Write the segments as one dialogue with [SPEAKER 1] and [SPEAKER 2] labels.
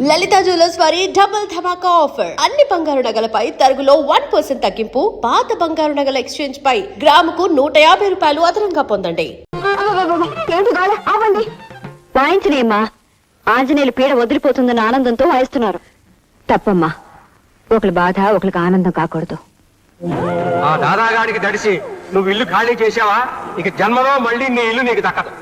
[SPEAKER 1] లలిత jewellers వారి double ధమాకా offer. అన్ని బంగారు నగలపై తరుగులో 1% తగ్గింపు. పాత బంగారు నగల ఎక్స్చేంజ్ పై గ్రాముకు 150 రూపాయలు అదనంగా పొందండి.
[SPEAKER 2] వాయించలేమ్మా, ఆంజనేయులు పీడ వదిలిపోతుందన్న ఆనందంతో వాయిస్తున్నారు. తప్పమ్మా, ఒకరి బాధ ఒకరికి ఆనందం కాకూడదు.
[SPEAKER 3] ఆ దాదాగాడికి తడిసి నువ్వు ఇల్లు ఖాళీ చేసావా, ఇక జన్మలో మళ్ళీ నీ ఇల్లు నీకు దక్కదు.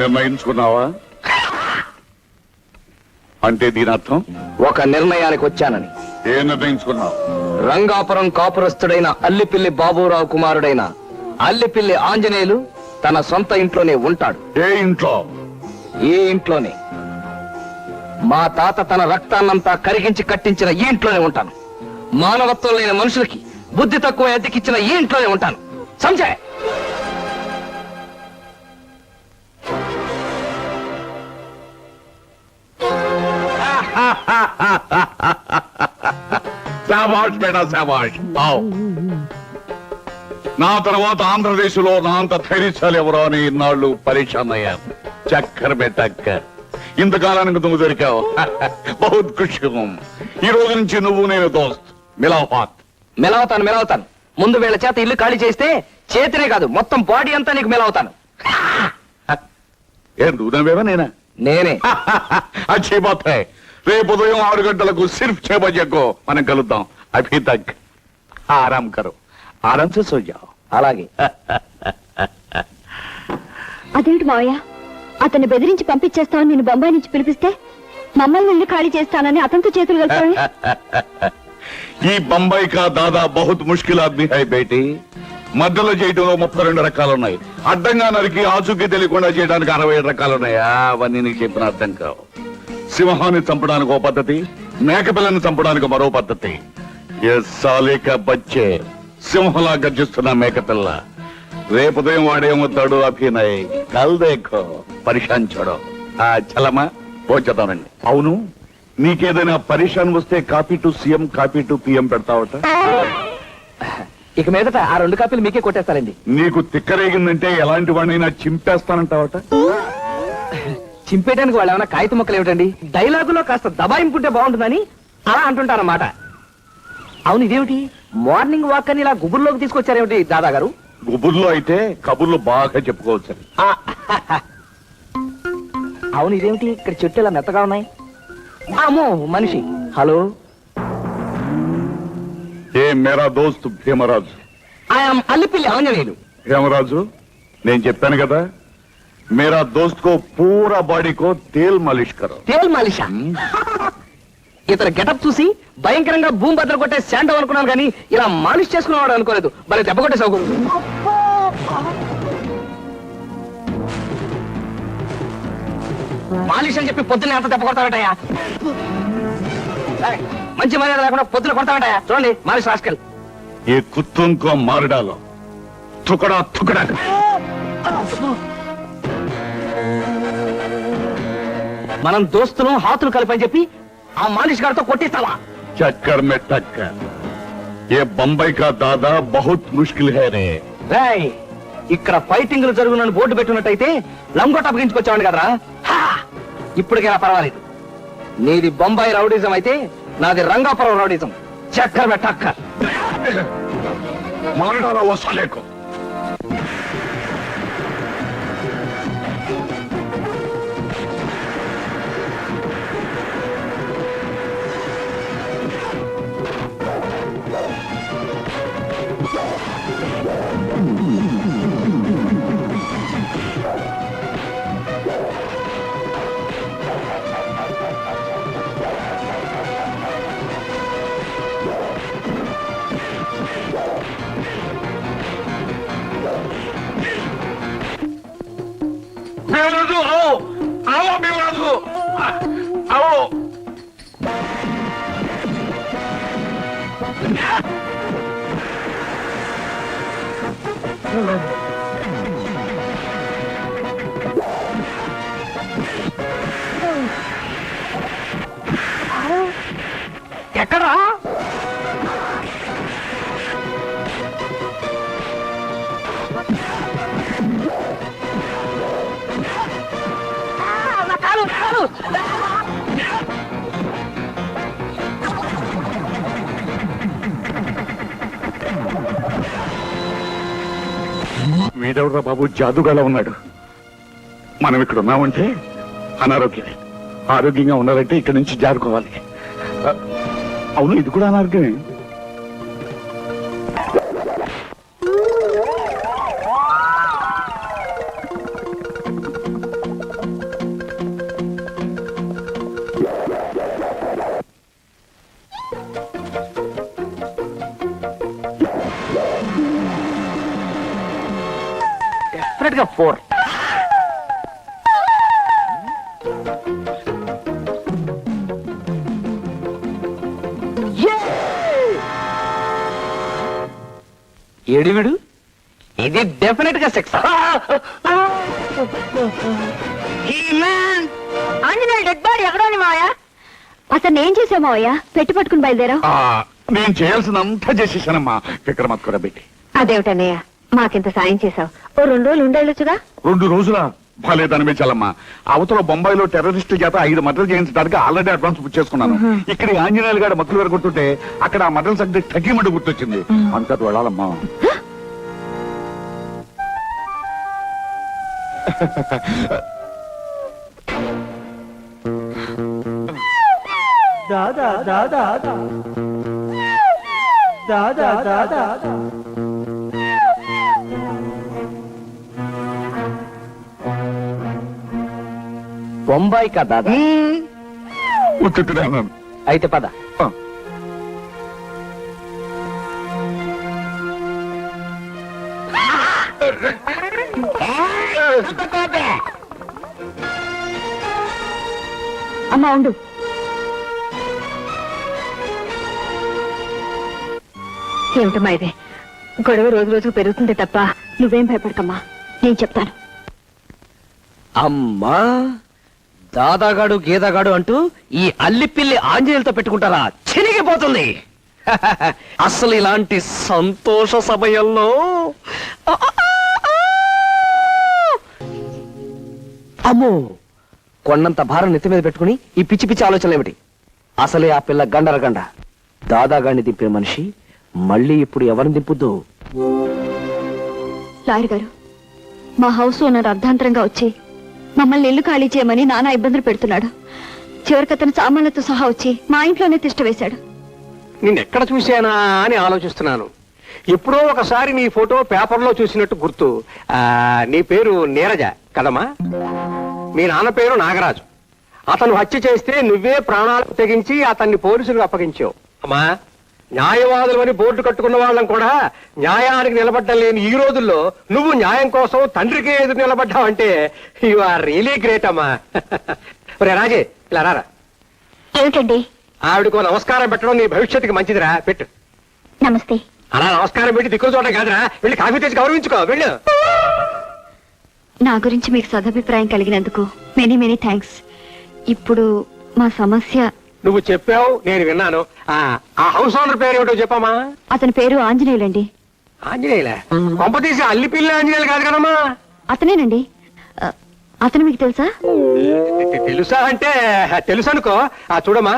[SPEAKER 4] నిర్ణయించుకున్నావా? అంటే దీని అర్థం
[SPEAKER 3] ఒక నిర్ణయానికి వచ్చానని.
[SPEAKER 4] ఏం నిర్ణయించుకున్నావు?
[SPEAKER 3] రంగాపురం కాపురస్తుడైన అల్లిపిల్లి బాబురావు కుమారుడైన అల్లిపిల్లి ఆంజనేయులు తన సొంత ఇంట్లోనే ఉంటాడు.
[SPEAKER 4] ఏ ఇంట్లో?
[SPEAKER 3] ఈ ఇంట్లోనే. మా తాత తన రక్తాన్నంతా కరిగించి కట్టించిన ఈ ఇంట్లోనే ఉంటాను. మానవత్వం లేని మనుషులకి బుద్ధి తక్కువ ఎత్తికిచ్చిన ఈ ఇంట్లోనే ఉంటాను. సంజయ్,
[SPEAKER 4] శాబాష్ బేటా శాబాష్. నా తర్వాత ఆంధ్రప్రదేశ్ లో నా అంత ధైర్యశాలి ఎవరో అని ఇన్నాళ్ళు పరీక్ష అయ్యాను. చక్కర్ బెటక్కర్, ఇంతకాలానికి నువ్వు దొరికావు. బహుత్ ఖుషి. ఈ రోజు నుంచి నువ్వు నేను దోస్త్.
[SPEAKER 3] మెలవుతాను. ముందు వీళ్ళ చేత ఇల్లు ఖాళీ చేస్తే చేతినే కాదు మొత్తం బాడీ అంతా నీకు మెలవుతాను.
[SPEAKER 4] ఏం నువ్వు నవ్వేవా నేనా?
[SPEAKER 3] నేనే.
[SPEAKER 4] అచ్చీ బాత్ హై. రేపు ఉదయం 6 గంటలకు సిర్ఫ్ 6 బజేకో మనం కలుద్దాం. అభి తక్ ఆరాం కరో, ఆరాం సే సో జాओ.
[SPEAKER 3] అలాగే.
[SPEAKER 2] అదేంటి మావయ్య, అతన్ని బెదిరించి పంపించేస్తామని నేను బొంబాయి నుంచి పిలిపిస్తే మమ్మల్ని ఇల్లు ఖాళీ చేస్తానని అతనితో చేతులు కలిపాయి.
[SPEAKER 4] ఈ బొంబాయి కా దాదా బహుత్ ముష్కిల్ ఆద్మీ హై బేటీ. మధ్యలో చేయడంలో 32 రకాలున్నాయి. అడ్డంగా నరికి ఆచూకీ తెలియకుండా చేయడానికి 67 రకాలున్నాయి. అవన్నీ నీకు చెప్పిన అర్థం కావు. సింహాన్ని చంపడానికి ఒక పద్ధతి, మేకపిల్లని చంపడానికి మరో పద్ధతి. ఏ సాలేక బచ్చే, సింహంలా గర్జిస్తున్న మేకపిల్ల. రేపు ఉదయం వాడేమవుతాడు? అభినయ్ కల్ దేఖో పరిశాన్ చూడో. చలమా పోచేద్దామండి. అవును, నీకేదైనా పరిశాన్ వస్తే copy to CM, copy to PM పెడతావట.
[SPEAKER 3] ఇక మీదట ఆ 2 కాపీలు మీకే కొట్టేస్తారండి.
[SPEAKER 4] నీకు తిక్కరేగిందంటే ఎలాంటి వాడినైనా చింపేస్తానంటావట.
[SPEAKER 3] చింపేయడానికి వాళ్ళు ఏమైనా కాగిత మొక్కలు ఏమిటండి? డైలాగులో కాస్త దబాయింపుంటే బాగుంటుందని అలా అంటుంటారన్నమాట. అవును, ఇదేమిటి మార్నింగ్ వాక్ అని ఇలా గుబుర్లోకి తీసుకొచ్చారేమిటి దాదా గారు?
[SPEAKER 4] గుబుర్లో అయితే కబుర్లు బాగా చెప్పుకోవచ్చు.
[SPEAKER 3] అవును, ఇదేమిటి ఇక్కడ చెట్లు ఇలా మెత్తగా ఉన్నాయి? అమ్మో మనిషి. హలో,
[SPEAKER 4] ఏ మేరా దోస్త్ భీమరాజు.
[SPEAKER 3] ఐఎమ్ అల్లిపిల్లి ఆంజనేయులు.
[SPEAKER 4] భీమరాజు, నేను చెప్పాను కదా, मेरा दोस्त को पूरा बॉडी को तेल मालिश करो.
[SPEAKER 3] तेल मालिश? ఇతర గెటప్ చూసి భయంకరంగా భూమి బద్దలు కొట్టే శాండవ్ అనుకున్నాను కానీ ఇలా మాలిష్ చేసుకునేవాడు అనుకోలేదు. మరి దెబ్బ కొట్టే సౌకర్యం. మాలిష్ అని చెప్పి పొద్దున్న ఎంత దెబ్బ కొడతాడటయ్యా? ఏయ్, మంచి మర్యాద లేకుండా పొద్దున కొడతాడటయ్యా. చూడండి మాలిష్ రాసుకెళ్ళి.
[SPEAKER 4] ఏ కుత్తుంకో మారడాలో తుకడా తుకడా.
[SPEAKER 3] మనం దోస్తులు హాతులు కలిపని చెప్పి ఆ మాలిష్ గారితో కొట్టిస్తావా?
[SPEAKER 4] చక్కర్ మే టక్కర్. ఏ బొంబాయి కా దాదా బహుత్ ముష్కిల్ హై రే.
[SPEAKER 3] రేయ్, ఇక్కడ ఫైటింగ్లు జరుగునని బోర్డు పెట్టున్నట్టయితే లంగోట అప్పగించుకొచ్చావండి కదరా. హా! ఇప్పటికైనా పర్వాలేదు. నీది బొంబాయి రౌడీజం అయితే నాది రంగాపురం రౌడీజం. చక్కర్ మే టక్కర్.
[SPEAKER 4] మారడాలో వసలేకో. Belado, आओ, आओ Belado, आओ.
[SPEAKER 3] ఎక్కడా?
[SPEAKER 4] వీడెవరా బాబు జాదుగాలా ఉన్నాడు. మనం ఇక్కడ ఉన్నామంటే అనారోగ్యమే. ఆరోగ్యంగా ఉండాలంటే ఇక్కడి నుంచి జారుకోవాలి. అవును, ఇది కూడా అనారోగ్యమే.
[SPEAKER 3] డెఫినెట్ గా 4. ఏడివిడు ఇది డెఫినెట్ గా 6.
[SPEAKER 2] ఆంజనేయులు డెడ్ బాడీ ఎక్కడోని మావయ్య? అసలు నేను చేసావు మావయ్య? పెట్టి పట్టుకుని బయలుదేరావు.
[SPEAKER 4] నేను చేయాల్సినంతా చేసేసానమ్మా. విక్రమార్కుడ పెట్టి.
[SPEAKER 2] అదేమిటన్నయ్య, మాకింత సాయం చేసావు. ఓ 2 రోజులు ఉండేళ్ళొచ్చుగా.
[SPEAKER 4] 2 రోజుల బాలేదని చాలమ్మా. అవతల బొంబాయిలో టెర్రరిస్ట్ చేత 5 మర్డర్లు చేయించడానికి ఆల్రెడీ అడ్వాన్స్ బుక్ చేసుకున్నాను. ఇక్కడ ఆంజనేయులు గారు మక్కులు గారు గుర్తుంటే అక్కడ ఆ మర్డర్స్ అంటే తగ్గిమండి గుర్తొచ్చింది. అంతటి వెళ్ళాలమ్మా.
[SPEAKER 5] దాదా దాదా దాదా దాదా
[SPEAKER 3] బొంబాయి కా దాదా.
[SPEAKER 4] ఉత్తుతున్నాను.
[SPEAKER 3] అయితే పద.
[SPEAKER 2] అమ్మా ఉండు. ఏమిటమ్మా ఇది? గొడవ రోజు రోజుకు పెరుగుతుంది తప్ప నువ్వేం భయపడకమ్మా, నేను చెప్తాను.
[SPEAKER 3] అమ్మా, దాదాగాడు గీదాగాడు అంటూ ఈ అల్లిపిల్లి ఆంజనేయులతో పెట్టుకుంటారా? చినిగిపోతుంది. అసలు ఇలాంటి సంతోష సమయంలో అమ్మో, కొండంత భారం నెత్తి మీద పెట్టుకుని ఈ పిచ్చి పిచ్చి ఆలోచనలు ఏమిటి? అసలే ఆ పిల్ల గండరగండ. దాదాగాడిని దింపిన మనిషి మళ్ళీ ఇప్పుడు ఎవరిని దింపుద్దు?
[SPEAKER 2] లాయర్ గారు, మా హౌస్ ఓనర్ అర్ధాంతరంగా వచ్చి మమ్మల్ని ఇల్లు ఖాళీ చేయమని నానా ఇబ్బందులు పెడుతున్నాడు. చివరికి అతను సామాన్లతో సహా వచ్చి మా ఇంట్లోనే తిష్ట వేశాడు.
[SPEAKER 6] నిన్నెక్కడ చూశానా అని ఆలోచిస్తున్నాను. ఎప్పుడో ఒకసారి నీ ఫోటో పేపర్లో చూసినట్టు గుర్తు. నీ పేరు నీరజ కదమ్మా? మీ నాన్న పేరు నాగరాజు. అతను హత్య చేస్తే నువ్వే ప్రాణాలకు తెగించి అతన్ని పోలీసులకు అప్పగించావు. అమ్మా, న్యాయవాదులు అని బోర్డు కట్టుకున్న వాళ్ళం కూడా న్యాయానికి నిలబడ్డం లేని ఈ రోజుల్లో నువ్వు న్యాయం కోసం తండ్రికి ఎదురు నిలబడ్డావంటే యు ఆర్ రియలీ గ్రేట్ అమ్మా. ఒరే రాజే, ఇలా రారా.
[SPEAKER 2] ఏమిటండి?
[SPEAKER 6] ఆవిడకు నమస్కారం పెట్టడం నీ భవిష్యత్తుకి మంచిదిరా, పెట్టు.
[SPEAKER 2] నమస్తే.
[SPEAKER 6] అలా నమస్కారం పెట్టి దిక్కులు చూడడం కాదురా, వెళ్ళి కాఫీ తెచ్చి గౌరవించుకో, వెళ్ళు.
[SPEAKER 2] నా గురించి మీకు సదభిప్రాయం కలిగినందుకు మెనీ మెనీ థ్యాంక్స్. ఇప్పుడు మా సమస్య.
[SPEAKER 6] నువ్వు చెప్పావు, నేను విన్నాను. ఆ హౌస్ ఓనర్ పేరు ఏమిటో చెప్పమ్మా.
[SPEAKER 2] అతని పేరు ఆంజనేయులండి.
[SPEAKER 6] ఆంజనేయులే? కొంప తీసి అల్లి పిల్లి ఆంజనేయులు కాదు కదమ్మా.
[SPEAKER 2] అతనేనండి. అతను మీకు తెలుసా?
[SPEAKER 6] తెలుసా అంటే తెలుసు అనుకో. చూడమ్మా,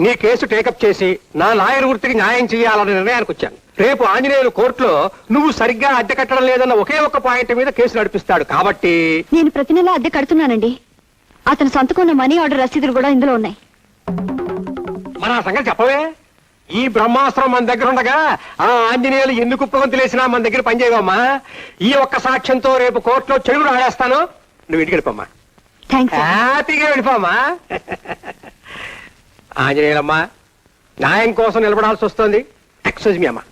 [SPEAKER 6] నీ కేసు టేకప్ చేసి నా లాయర్ వృత్తికి న్యాయం చేయాలనే నిర్ణయానికి వచ్చాను. రేపు ఆంజనేయులు కోర్టులో నువ్వు సరిగ్గా అద్దె కట్టడం లేదన్న ఒకే ఒక్క పాయింట్ మీద కేసు నడిపిస్తాడు. కాబట్టి
[SPEAKER 2] నేను ప్రతి నెల అద్దె కడుతున్నానండి. అతను సంతకున్న మనీ ఆర్డర్ రసీదులు కూడా ఇందులో ఉన్నాయి.
[SPEAKER 6] మన ఆ సంగతి చెప్పవే. ఈ బ్రహ్మాస్త్రం మన దగ్గర ఉండగా ఆ ఆంజనేయులు ఎందుకు కుప్పగొంతులేసినా మన దగ్గర పనిచేయవమ్మా. ఈ ఒక్క సాక్ష్యంతో రేపు కోర్టులో చెడుగుడు ఆడేస్తాను. నువ్వు ఇంటికి వెళ్ళిపోమ్మా,
[SPEAKER 2] థ్యాంక్స్.
[SPEAKER 6] హ్యాపీగా వెళ్ళిపోమ్మా. ఆంజనేయులమ్మా, న్యాయం కోసం నిలబడాల్సి వస్తుంది. ఎక్స్క్యూజ్ మీ అమ్మా.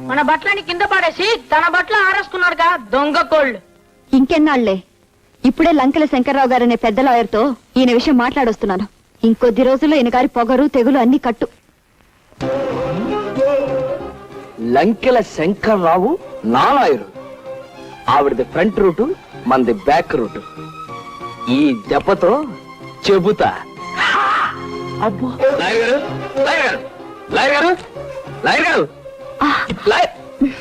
[SPEAKER 7] మన బట్టలని కింద పడేసి తన బట్టలు ఆరేసుకున్నాడుగా దొంగ కోళ్ళు.
[SPEAKER 2] ఇంకెన్నాళ్లే. ఇప్పుడే లంకెల శంకర్రావు గారనే పెద్ద లాయర్తో ఈయన విషయం మాట్లాడొస్తున్నాను. ఇంకొద్ది రోజుల్లో ఈయన గారి పొగరు తెగులు అన్ని కట్టు.
[SPEAKER 3] లంకెల శంకర్రావు నాలాయరు. ఆవిడది ఫ్రంట్ రూటు, మనది బ్యాక్ రూటు. ఈ దెబ్బతో చెబుతా. అబ్బో, లాయర్ గారు, లాయర్ గారు, లాయర్ గారు, లాయర్ గారు, లాయర్.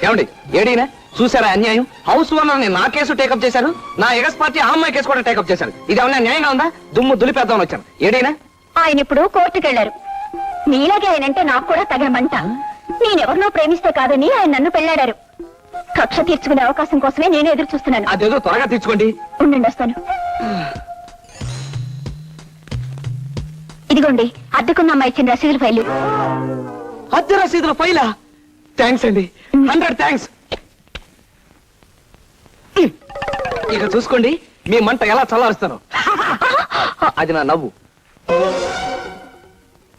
[SPEAKER 3] ఏమండి, ఏడీనా చూసారా అన్యాయం? హౌస్ ఓనర్ నా కేసు టేకప్ చేశారు, నా ఎగస్ పార్టీ ఆ అమ్మాయి కేసు కూడా టేకప్ చేశారు. ఇది ఏమన్నా న్యాయంగా ఉందా? దుమ్ము దులిపేద్దామని వచ్చాను. ఏడీనా?
[SPEAKER 2] ఆయన ఇప్పుడు కోర్టుకెళ్లారు. నీలాగే ఆయనంటే నాకు కూడా తగిన మంట. నేనెవరినో ప్రేమిస్తే కాదని ఆయన నన్ను పెళ్లాడారు. కక్ష తీర్చుకునే అవకాశం కోసమే నేను ఎదురు చూస్తున్నాను.
[SPEAKER 3] అదేదో త్వరగా తీర్చుకోండి.
[SPEAKER 2] ఉండండి, వస్తాను. ఇదిగోండి, అద్దెకున్న అమ్మాయి ఇచ్చిన రసీదుల ఫైలు.
[SPEAKER 3] అద్దె రసీదుల ఫైలా? థ్యాంక్స్ అండి, 100 థ్యాంక్స్. ఇక చూసుకోండి మీ మంట ఎలా చల్లారుస్తాను. అది నా నవ్వు.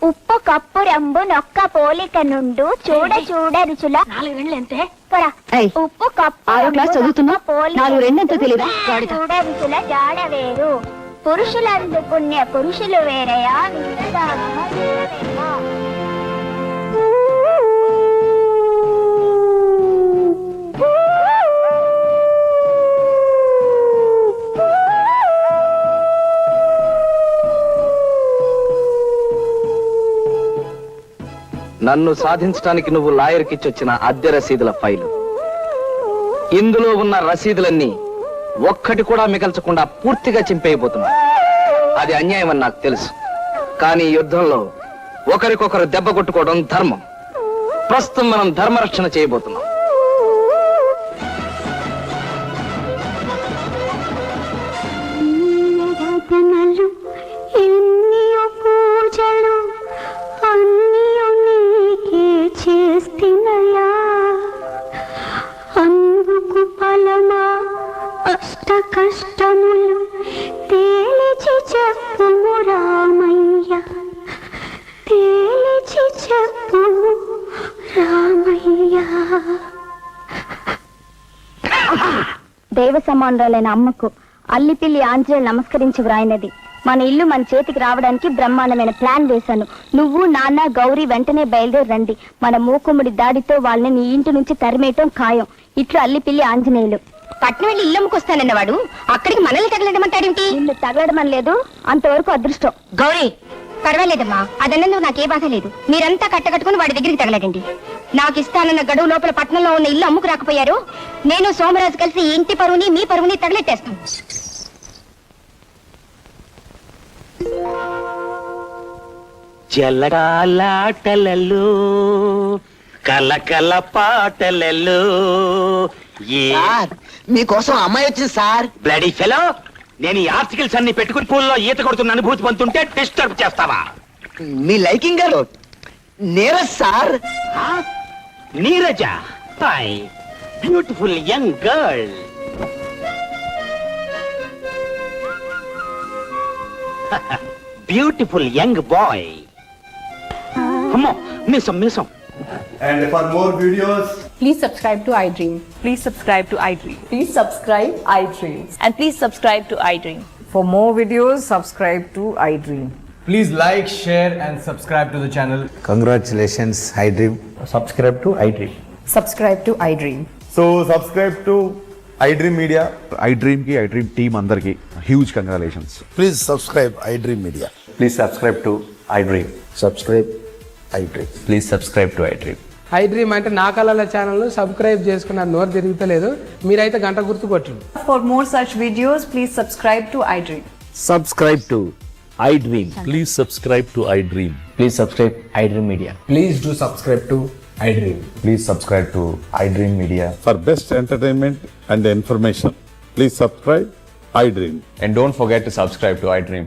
[SPEAKER 8] ఉప్పు కప్పు రంబు నొక్క పోలిక నుండు చూడ చూడ రుచుల
[SPEAKER 7] 4 రెండ్లు ఎంతే?
[SPEAKER 2] ఏయ్,
[SPEAKER 8] ఉప్పు కప్పు
[SPEAKER 2] 6వ క్లాస్ చదువుతున్నా? 4 రెండంతో తెలీదా?
[SPEAKER 8] చూడ రుచుల జాడ వేరు పురుషులందు పుణ్య పురుషులు వేరయా
[SPEAKER 3] నన్ను సాధించడానికి నువ్వు లాయర్కి ఇచ్చొచ్చిన అద్దె రసీదుల ఫైలు. ఇందులో ఉన్న రసీదులన్నీ ఒక్కటి కూడా మిగల్చకుండా పూర్తిగా చింపేయబోతున్నా. అది అన్యాయం అని నాకు తెలుసు. కానీ యుద్ధంలో ఒకరికొకరు దెబ్బ కొట్టుకోవడం ధర్మం. ప్రస్తుతం మనం ధర్మరక్షణ చేయబోతున్నాం.
[SPEAKER 8] అందుకు ఫలమా అష్ట కష్టములు తేలిచి చెప్పుము రామయ్య తేలిచి చెప్పుము రామయ్య.
[SPEAKER 2] దైవ సమానురాలైన అమ్మకు అల్లిపిల్లి ఆంజనేయులు నమస్కరించి వ్రాయినది. మన ఇల్లు మన చేతికి రావడానికి బ్రహ్మాండమైన ప్లాన్ వేశాను. నువ్వు, నాన్న, గౌరీ వెంటనే బయలుదేరి రండి. మన మూకుముడి దాడితో వాళ్ళని నీ ఇంటి నుంచి తరిమేయటం ఖాయం. ఇట్లు అల్లిపిల్లి ఆంజనేయులు. పట్నం వెళ్ళి ఇల్లు అమ్ముకొస్తానన్నవాడు అక్కడికి మనల్ని తగలడమంటాడేమిటి? ఇల్లు తగలడమని లేదు, అంతవరకు అదృష్టం. గౌరీ, పర్వాలేదమ్మా, అదన్నందుకు నాకే బాధ లేదు. మీరంతా కట్టకట్టుకుని వాడి దగ్గరికి తగలడండి. నాకు ఇస్తానన్న గడువు లోపల పట్నంలో ఉన్న ఇల్లు అమ్ముకు రాకపోయారు, నేను సోమరాజు కలిసి ఇంటి పరువుని మీ పరువుని తగలెట్టేస్తాను.
[SPEAKER 9] జలకాలాటలలో కలకల పాటలలో
[SPEAKER 5] మీకోసం అమ్మాయి వచ్చింది సార్.
[SPEAKER 9] బ్లడీ ఫెలో, నేను ఈ ఆర్టికల్స్ అన్ని పెట్టుకుని పూల్లో ఈత కొడుతున్న అనుభూతి పొందుతుంటే డిస్టర్బ్ చేస్తావా?
[SPEAKER 5] మీ లైకింగ్ గారు Neeraj sir.
[SPEAKER 9] Neeraja, hi beautiful young girl. Beautiful young boy. అమ్మో, మీసం మీసం.
[SPEAKER 10] And for more videos,
[SPEAKER 7] Please subscribe to iDream.
[SPEAKER 11] Please subscribe to iDream.
[SPEAKER 7] Please subscribe iDream.
[SPEAKER 11] And please subscribe to iDream.
[SPEAKER 7] For more videos, subscribe to iDream.
[SPEAKER 5] Please like, share and subscribe to the channel.
[SPEAKER 10] congratulations, iDream.
[SPEAKER 6] Subscribe to iDream.
[SPEAKER 7] Subscribe to iDream.
[SPEAKER 10] So subscribe to iDream Media.
[SPEAKER 4] iDream కి iDream team అందరికి huge congratulations.
[SPEAKER 10] Please subscribe iDream Media.
[SPEAKER 6] Please subscribe to iDream.
[SPEAKER 10] Subscribe iDream.
[SPEAKER 6] Please subscribe to iDream.
[SPEAKER 5] iDream అంటే నా కళల channel subscribe చేసుకున్న నోరు తిరుగుతలేదు. మీరైతే గంట గుర్తు కొట్టండి.
[SPEAKER 11] For more such videos, please subscribe to iDream.
[SPEAKER 9] Subscribe to iDream.
[SPEAKER 10] Please subscribe to iDream.
[SPEAKER 6] Please subscribe iDream Media.
[SPEAKER 5] Please do subscribe to iDream.
[SPEAKER 10] Please subscribe to iDream Media.
[SPEAKER 4] For best entertainment and information, please subscribe iDream.
[SPEAKER 10] And don't forget to subscribe to iDream.